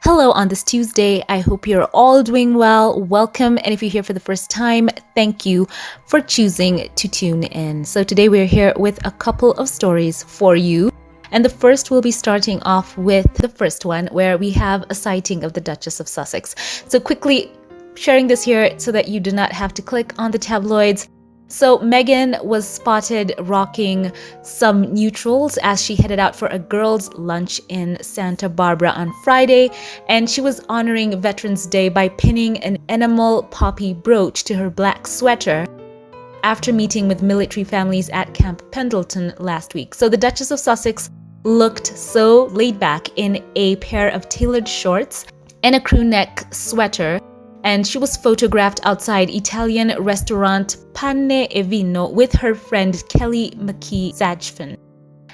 Hello on this Tuesday. I hope you're all doing well. Welcome. And if you're here for the first time, thank you for choosing to tune in. So today we're here with a couple of stories for you. And the first will be starting off with the first one where we have a sighting of the Duchess of Sussex. So quickly sharing this here so that you do not have to click on the tabloids. So Meghan was spotted rocking some neutrals as she headed out for a girls' lunch in Santa Barbara on Friday, and she was honoring Veterans Day by pinning an enamel poppy brooch to her black sweater after meeting with military families at Camp Pendleton last week. So the Duchess of Sussex looked so laid back in a pair of tailored shorts and a crew neck sweater. And she was photographed outside Italian restaurant Pane e Vino with her friend Kelly McKee-Zajfin.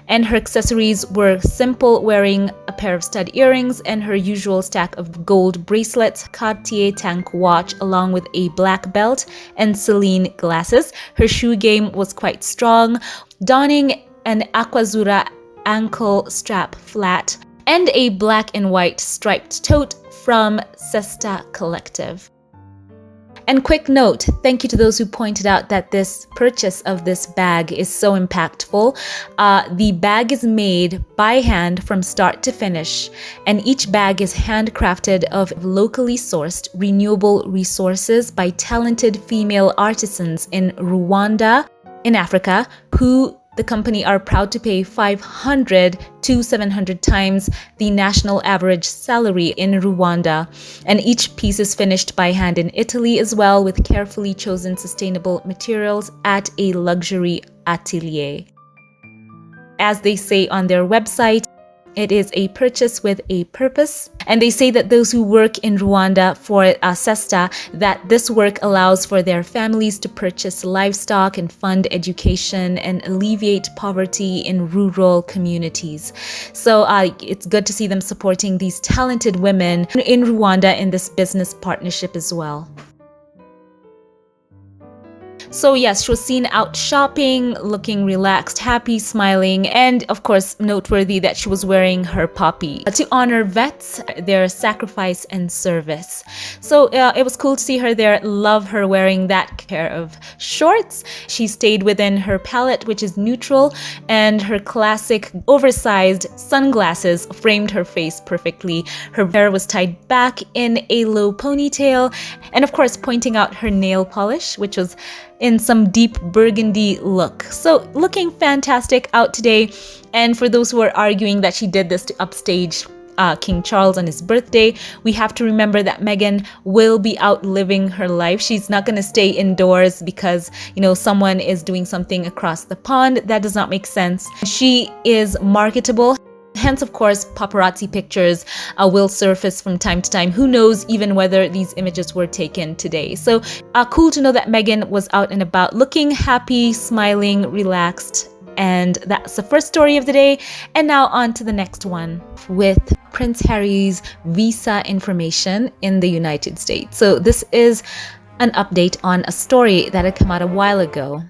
And her accessories were simple, wearing a pair of stud earrings and her usual stack of gold bracelets, Cartier tank watch, along with a black belt and Celine glasses. Her shoe game was quite strong, donning an Aquazzura ankle strap flat and a black and white striped tote from Cesta Collective. And quick note, thank you to those who pointed out that this purchase of this bag is so impactful. The bag is made by hand from start to finish, and each bag is handcrafted of locally sourced renewable resources by talented female artisans in Rwanda, in Africa, who the company are proud to pay 500 to 700 times the national average salary in Rwanda. And each piece is finished by hand in Italy as well, with carefully chosen sustainable materials at a luxury atelier. As they say on their website, it is a purchase with a purpose. And they say that those who work in Rwanda for Cesta, that this work allows for their families to purchase livestock and fund education and alleviate poverty in rural communities. So it's good to see them supporting these talented women in Rwanda in this business partnership as well. So yes, she was seen out shopping, looking relaxed, happy, smiling, and of course noteworthy that she was wearing her poppy to honor vets, their sacrifice and service. So it was cool to see her there. Love her wearing that pair of shorts. She stayed within her palette, which is neutral, and her classic oversized sunglasses framed her face perfectly. Her hair was tied back in a low ponytail, and of course pointing out her nail polish, which was in some deep burgundy look. So looking fantastic out today. And for those who are arguing that she did this to upstage King Charles on his birthday, we have to remember that Meghan will be out living her life. She's not going to stay indoors because, someone is doing something across the pond. That does not make sense. She is marketable. Hence, of course, paparazzi pictures will surface from time to time. Who knows even whether these images were taken today. So cool to know that Meghan was out and about looking happy, smiling, relaxed. And that's the first story of the day. And now on to the next one with Prince Harry's visa information in the United States. So this is an update on a story that had come out a while ago.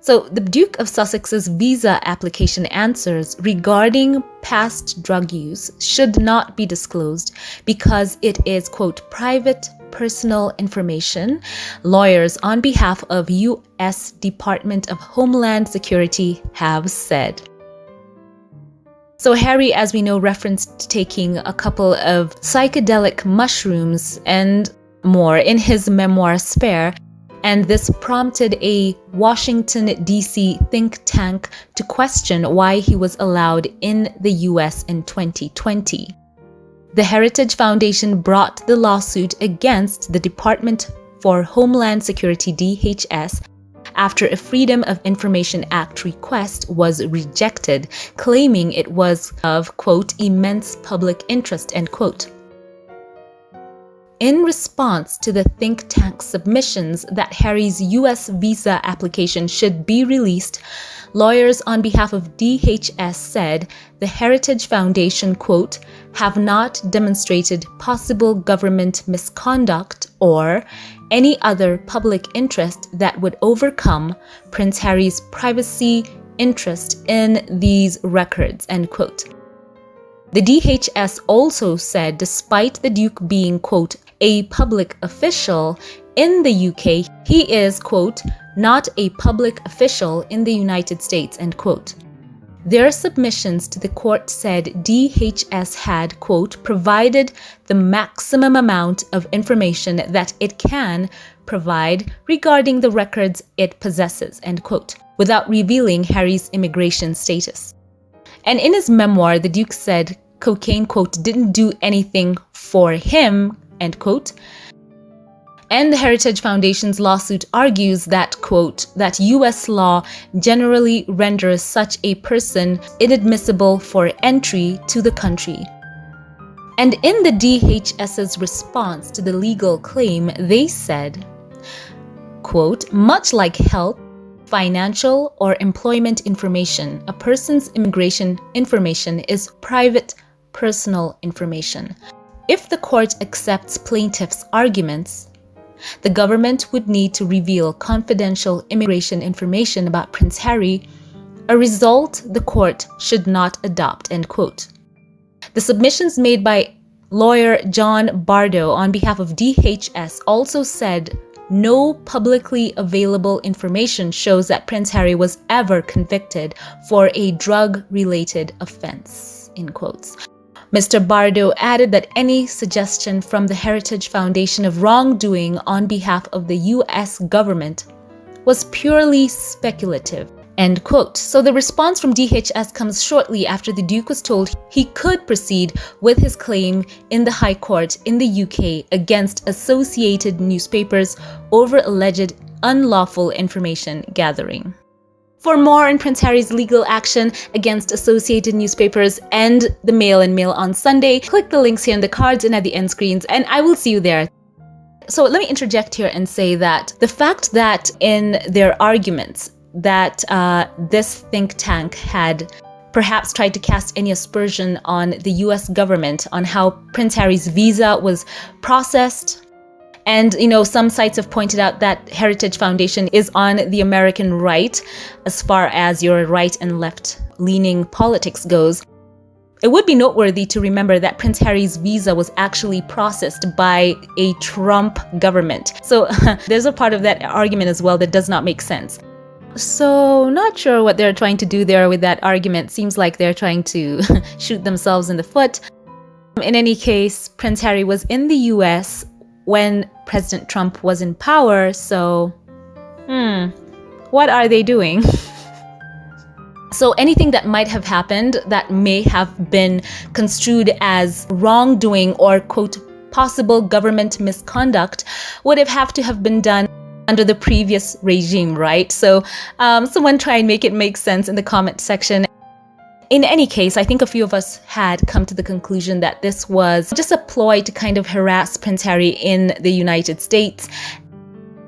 So the Duke of Sussex's visa application answers regarding past drug use should not be disclosed because it is, quote, private personal information, lawyers on behalf of U.S. Department of Homeland Security have said. So Harry, as we know, referenced taking a couple of psychedelic mushrooms and more in his memoir Spare, and this prompted a Washington, D.C. think tank to question why he was allowed in the U.S. in 2020. The Heritage Foundation brought the lawsuit against the Department for Homeland Security, DHS, after a Freedom of Information Act request was rejected, claiming it was of, quote, immense public interest, end quote. In response to the think tank's submissions that Harry's U.S. visa application should be released, lawyers on behalf of DHS said the Heritage Foundation, quote, have not demonstrated possible government misconduct or any other public interest that would overcome Prince Harry's privacy interest in these records, end quote. The DHS also said despite the Duke being, quote, a public official in the UK, he is, quote, not a public official in the United States, end quote. Their submissions to the court said DHS had, quote, provided the maximum amount of information that it can provide regarding the records it possesses, end quote, without revealing Harry's immigration status. And in his memoir, the Duke said cocaine, quote, didn't do anything for him, end quote. And the Heritage Foundation's lawsuit argues that, quote, that US law generally renders such a person inadmissible for entry to the country. And in the DHS's response to the legal claim, they said, quote, much like health, financial, or employment information, a person's immigration information is private, personal information. If the court accepts plaintiff's arguments, the government would need to reveal confidential immigration information about Prince Harry, a result the court should not adopt, end quote. The submissions made by lawyer John Bardo on behalf of DHS also said no publicly available information shows that Prince Harry was ever convicted for a drug-related offense, in quotes. Mr. Bardo added that any suggestion from the Heritage Foundation of wrongdoing on behalf of the US government was purely speculative, end quote. So the response from DHS comes shortly after the Duke was told he could proceed with his claim in the High Court in the UK against Associated Newspapers over alleged unlawful information gathering. For more on Prince Harry's legal action against Associated Newspapers and the Mail and Mail on Sunday, click the links here in the cards and at the end screens, and I will see you there. So let me interject here and say that the fact that in their arguments that this think tank had perhaps tried to cast any aspersion on the US government on how Prince Harry's visa was processed. And, some sites have pointed out that Heritage Foundation is on the American right as far as your right and left leaning politics goes. It would be noteworthy to remember that Prince Harry's visa was actually processed by a Trump government. So there's a part of that argument as well that does not make sense. So not sure what they're trying to do there with that argument. Seems like they're trying to shoot themselves in the foot. In any case, Prince Harry was in the US when President Trump was in power, so what are they doing? So anything that might have happened that may have been construed as wrongdoing or, quote, possible government misconduct would have to have been done under the previous regime, right? So someone try and make it make sense in the comment section. In any case, I think a few of us had come to the conclusion that this was just a ploy to kind of harass Prince Harry in the United States.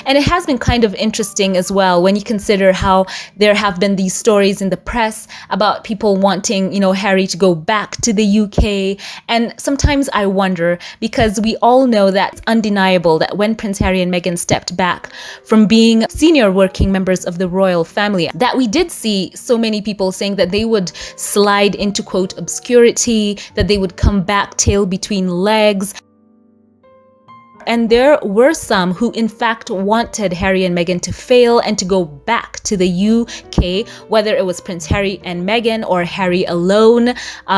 And it has been kind of interesting as well when you consider how there have been these stories in the press about people wanting, Harry to go back to the UK. And sometimes I wonder, because we all know that it's undeniable that when Prince Harry and Meghan stepped back from being senior working members of the royal family, that we did see so many people saying that they would slide into, quote, obscurity, that they would come back tail between legs. And there were some who in fact wanted Harry and Meghan to fail and to go back to the UK, whether it was Prince Harry and Meghan or Harry alone.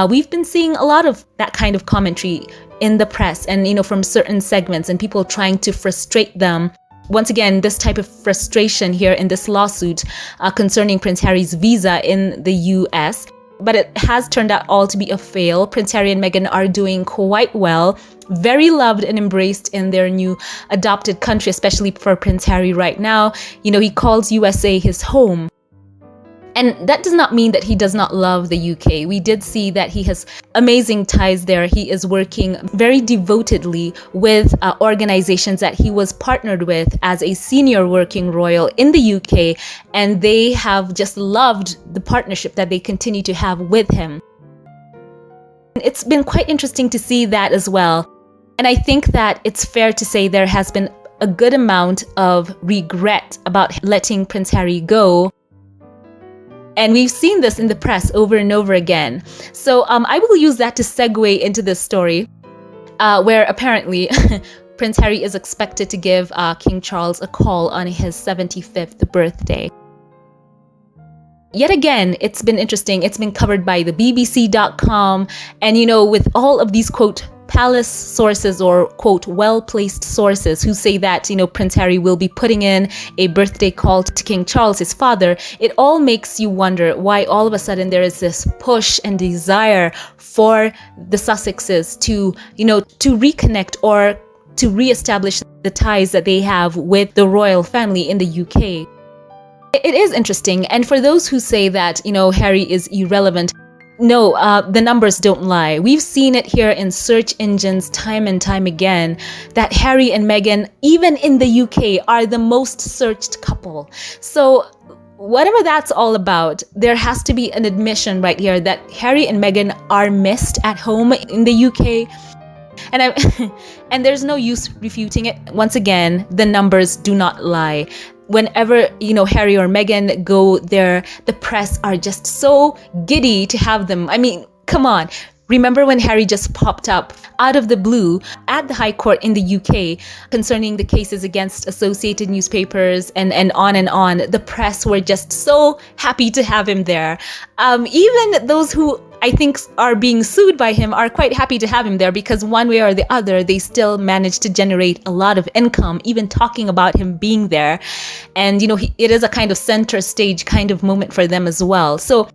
We've been seeing a lot of that kind of commentary in the press and, from certain segments and people trying to frustrate them. Once again, this type of frustration here in this lawsuit concerning Prince Harry's visa in the US. But it has turned out all to be a fail. Prince Harry and Meghan are doing quite well, very loved and embraced in their new adopted country, especially for Prince Harry right now. He calls USA his home. And that does not mean that he does not love the UK. We did see that he has amazing ties there. He is working very devotedly with organizations that he was partnered with as a senior working royal in the UK. And they have just loved the partnership that they continue to have with him. It's been quite interesting to see that as well. And I think that it's fair to say there has been a good amount of regret about letting Prince Harry go. And we've seen this in the press over and over again. So I will use that to segue into this story, where apparently Prince Harry is expected to give King Charles a call on his 75th birthday. Yet again, it's been interesting. It's been covered by the BBC.com. And, you know, with all of these, quote, palace sources or, quote, well-placed sources who say that, you know, Prince Harry will be putting in a birthday call to King Charles, his father, it all makes you wonder why all of a sudden there is this push and desire for the Sussexes to, you know, to reconnect or to reestablish the ties that they have with the royal family in the UK. It is interesting. And for those who say that, you know, Harry is irrelevant, no, the numbers don't lie. We've seen it here in search engines time and time again that Harry and Meghan, even in the UK, are the most searched couple. So whatever that's all about, there has to be an admission right here that Harry and Meghan are missed at home in the UK. And there's no use refuting it. Once again, the numbers do not lie. Whenever, you know, Harry or Meghan go there, the press are just so giddy to have them. I mean, come on. Remember when Harry just popped up out of the blue at the High Court in the UK concerning the cases against Associated Newspapers and on and on. The press were just so happy to have him there. Even those who I think are being sued by him are quite happy to have him there because one way or the other, they still managed to generate a lot of income, even talking about him being there. And, you know, it is a kind of center stage kind of moment for them as well. So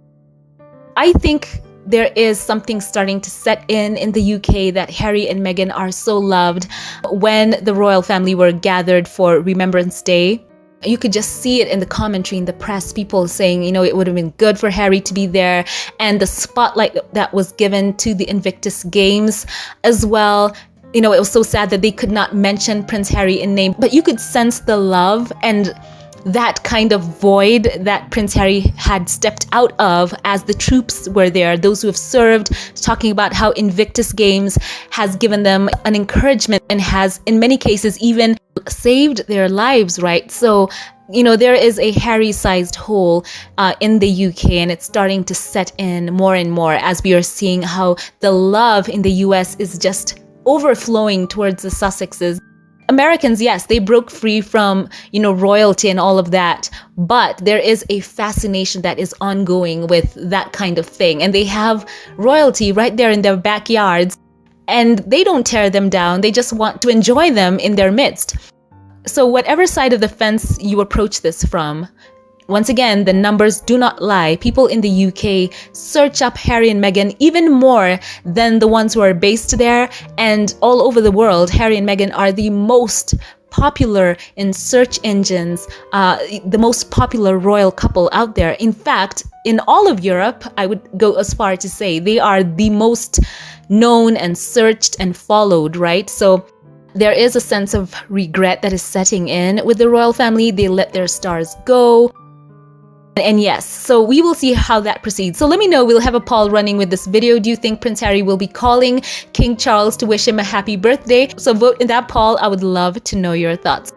I think there is something starting to set in the UK that Harry and Meghan are so loved. When the royal family were gathered for Remembrance Day, you could just see it in the commentary in the press, people saying, you know, it would have been good for Harry to be there. And the spotlight that was given to the Invictus Games as well. You know, it was so sad that they could not mention Prince Harry in name, but you could sense the love and that kind of void that Prince Harry had stepped out of as the troops were there, those who have served, talking about how Invictus Games has given them an encouragement and has, in many cases, even saved their lives, right? So, you know, there is a Harry-sized hole in the UK, and it's starting to set in more and more as we are seeing how the love in the US is just overflowing towards the Sussexes. Americans, yes, they broke free from, you know, royalty and all of that, but there is a fascination that is ongoing with that kind of thing. And they have royalty right there in their backyards, and they don't tear them down. They just want to enjoy them in their midst. So whatever side of the fence you approach this from, once again, the numbers do not lie. People in the UK search up Harry and Meghan even more than the ones who are based there. And all over the world, Harry and Meghan are the most popular in search engines, the most popular royal couple out there. In fact, in all of Europe, I would go as far to say they are the most known and searched and followed, right? So there is a sense of regret that is setting in with the royal family. They let their stars go. And yes, so we will see how that proceeds. So let me know, we'll have a poll running with this video. Do you think Prince Harry will be calling King Charles to wish him a happy birthday? So vote in that poll. I would love to know your thoughts.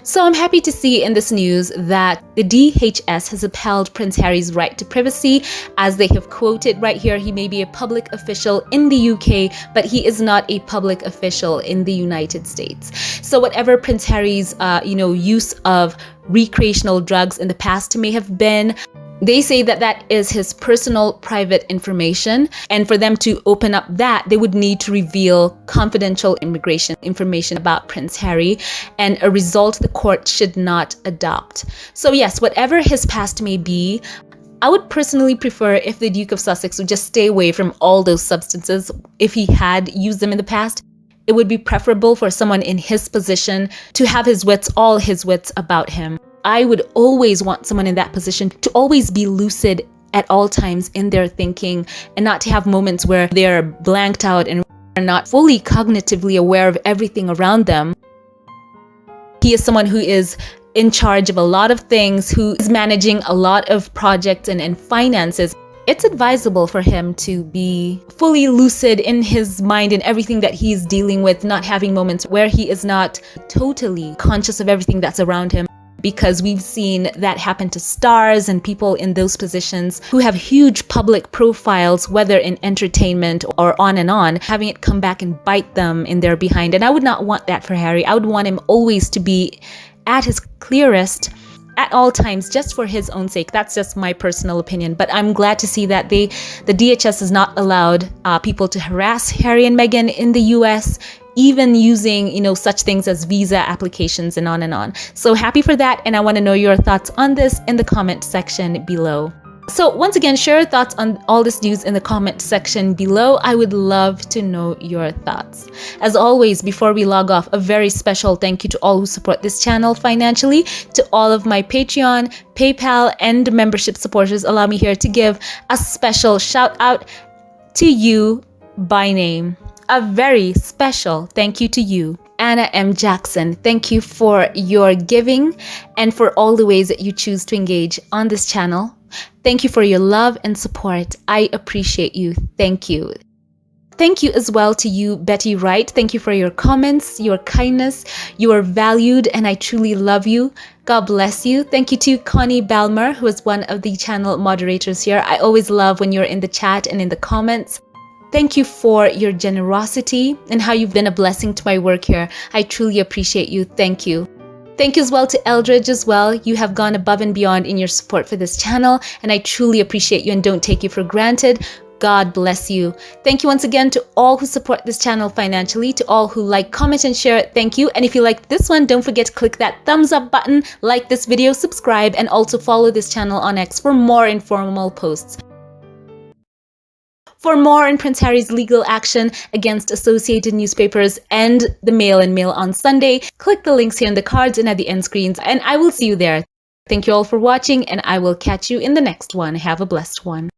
So I'm happy to see in this news that the DHS has upheld Prince Harry's right to privacy, as they have quoted right here. He may be a public official in the UK, but he is not a public official in the United States. So whatever Prince Harry's, use of recreational drugs in the past may have been, they say that that is his personal private information, and for them to open up that, they would need to reveal confidential immigration information about Prince Harry, and a result the court should not adopt. So yes, whatever his past may be, I would personally prefer if the Duke of Sussex would just stay away from all those substances. If he had used them in the past, it would be preferable for someone in his position to have his wits, all his wits about him. I would always want someone in that position to always be lucid at all times in their thinking, and not to have moments where they're blanked out and are not fully cognitively aware of everything around them. He is someone who is in charge of a lot of things, who is managing a lot of projects and finances. It's advisable for him to be fully lucid in his mind and everything that he's dealing with, not having moments where he is not totally conscious of everything that's around him, because we've seen that happen to stars and people in those positions who have huge public profiles, whether in entertainment or on and on, having it come back and bite them in their behind. And I would not want that for Harry. I would want him always to be at his clearest at all times, just for his own sake. That's just my personal opinion. But I'm glad to see that the DHS has not allowed people to harass Harry and Meghan in the US, even using, such things as visa applications and on and on. So happy for that. And I want to know your thoughts on this in the comment section below. So once again, share your thoughts on all this news in the comment section below. I would love to know your thoughts. As always, before we log off, a very special thank you to all who support this channel financially, to all of my Patreon, PayPal, and membership supporters. Allow me here to give a special shout out to you by name. A very special thank you to you, Anna M. Jackson. Thank you for your giving and for all the ways that you choose to engage on this channel. Thank you for your love and support. I appreciate you. Thank you. Thank you as well to you, Betty Wright. Thank you for your comments, your kindness. You are valued and I truly love you. God bless you. Thank you to Connie Balmer, who is one of the channel moderators here. I always love when you're in the chat and in the comments. Thank you for your generosity and how you've been a blessing to my work here. I truly appreciate you. Thank you. Thank you as well to Eldridge as well. You have gone above and beyond in your support for this channel, and I truly appreciate you and don't take you for granted. God bless you. Thank you once again to all who support this channel financially, to all who like, comment, and share it. Thank you. And if you liked this one, don't forget to click that thumbs up button, like this video, subscribe, and also follow this channel on X for more informal posts. For more on Prince Harry's legal action against Associated Newspapers and the Mail and Mail on Sunday, click the links here in the cards and at the end screens, and I will see you there. Thank you all for watching, and I will catch you in the next one. Have a blessed one.